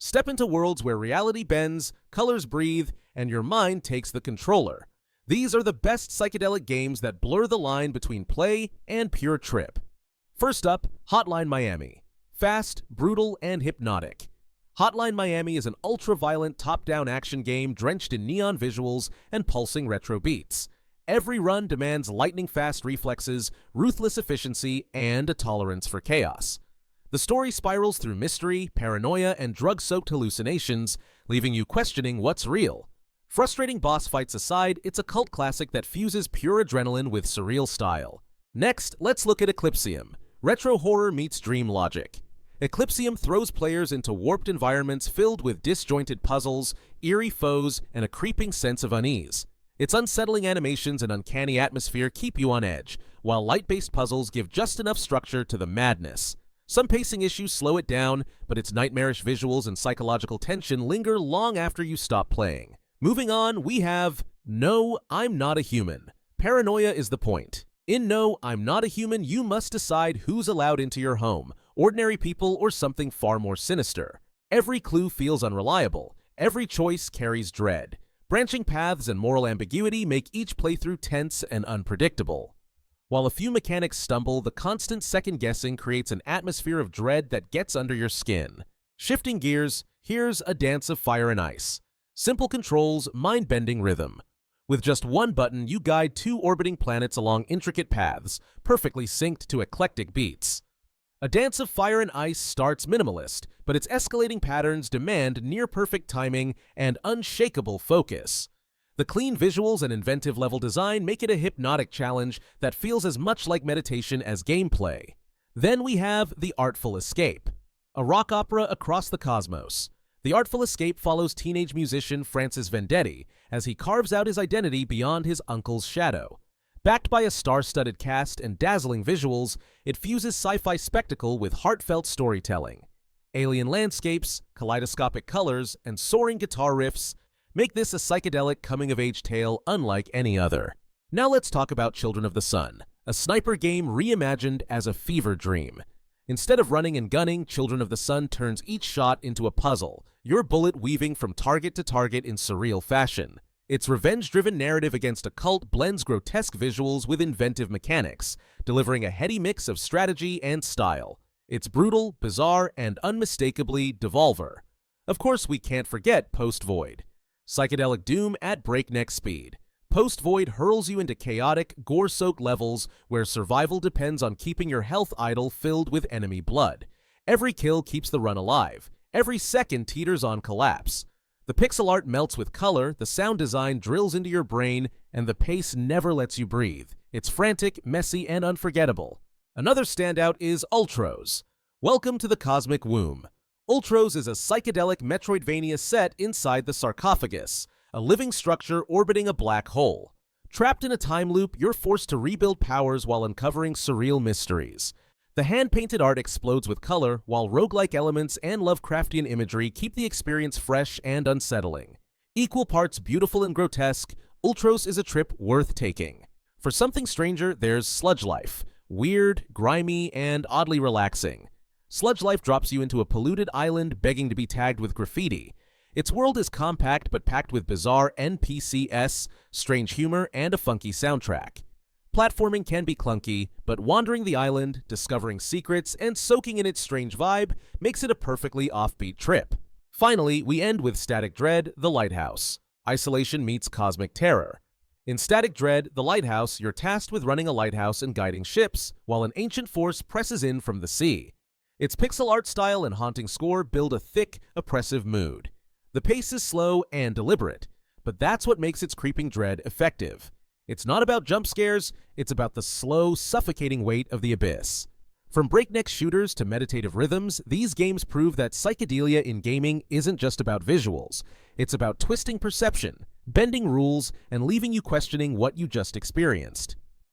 Step into worlds where reality bends, colors breathe, and your mind takes the controller. These are the best psychedelic games that blur the line between play and pure trip. First up, Hotline Miami. Fast, brutal, and hypnotic. Hotline Miami is an ultra-violent top-down action game drenched in neon visuals and pulsing retro beats. Every run demands lightning-fast reflexes, ruthless efficiency, and a tolerance for chaos. The story spirals through mystery, paranoia, and drug-soaked hallucinations, leaving you questioning what's real. Frustrating boss fights aside, it's a cult classic that fuses pure adrenaline with surreal style. Next, let's look at Eclipsium. Retro horror meets dream logic. Eclipsium throws players into warped environments filled with disjointed puzzles, eerie foes, and a creeping sense of unease. Its unsettling animations and uncanny atmosphere keep you on edge, while light-based puzzles give just enough structure to the madness. Some pacing issues slow it down, but its nightmarish visuals and psychological tension linger long after you stop playing. Moving on, we have No, I'm Not a Human. Paranoia is the point. In No, I'm Not a Human, you must decide who's allowed into your home, ordinary people or something far more sinister. Every clue feels unreliable. Every choice carries dread. Branching paths and moral ambiguity make each playthrough tense and unpredictable. While a few mechanics stumble, the constant second-guessing creates an atmosphere of dread that gets under your skin. Shifting gears, here's A Dance of Fire and Ice. Simple controls, mind-bending rhythm. With just one button, you guide two orbiting planets along intricate paths, perfectly synced to eclectic beats. A Dance of Fire and Ice starts minimalist, but its escalating patterns demand near-perfect timing and unshakable focus. The clean visuals and inventive level design make it a hypnotic challenge that feels as much like meditation as gameplay. Then we have The Artful Escape, a rock opera across the cosmos. The Artful Escape follows teenage musician Francis Vendetti as he carves out his identity beyond his uncle's shadow. Backed by a star-studded cast and dazzling visuals, it fuses sci-fi spectacle with heartfelt storytelling. Alien landscapes, kaleidoscopic colors, and soaring guitar riffs make this a psychedelic coming-of-age tale unlike any other. Now let's talk about Children of the Sun, a sniper game reimagined as a fever dream. Instead of running and gunning, Children of the Sun turns each shot into a puzzle, your bullet weaving from target to target in surreal fashion. Its revenge-driven narrative against a cult blends grotesque visuals with inventive mechanics, delivering a heady mix of strategy and style. It's brutal, bizarre, and unmistakably Devolver. Of course, we can't forget Post-Void. Psychedelic doom at breakneck speed. Post-Void hurls you into chaotic, gore-soaked levels where survival depends on keeping your health idol filled with enemy blood. Every kill keeps the run alive. Every second teeters on collapse. The pixel art melts with color, the sound design drills into your brain, and the pace never lets you breathe. It's frantic, messy, and unforgettable. Another standout is Ultros. Welcome to the Cosmic Womb. Ultros is a psychedelic Metroidvania set inside the sarcophagus, a living structure orbiting a black hole. Trapped in a time loop, you're forced to rebuild powers while uncovering surreal mysteries. The hand-painted art explodes with color, while roguelike elements and Lovecraftian imagery keep the experience fresh and unsettling. Equal parts beautiful and grotesque, Ultros is a trip worth taking. For something stranger, there's Sludge Life. Weird, grimy, and oddly relaxing. Sludge Life drops you into a polluted island begging to be tagged with graffiti. Its world is compact but packed with bizarre NPCs, strange humor, and a funky soundtrack. Platforming can be clunky, but wandering the island, discovering secrets, and soaking in its strange vibe makes it a perfectly offbeat trip. Finally, we end with Static Dread, The Lighthouse. Isolation meets cosmic terror. In Static Dread, The Lighthouse, you're tasked with running a lighthouse and guiding ships, while an ancient force presses in from the sea. Its pixel art style and haunting score build a thick, oppressive mood. The pace is slow and deliberate, but that's what makes its creeping dread effective. It's not about jump scares, it's about the slow, suffocating weight of the abyss. From breakneck shooters to meditative rhythms, these games prove that psychedelia in gaming isn't just about visuals. It's about twisting perception, bending rules, and leaving you questioning what you just experienced.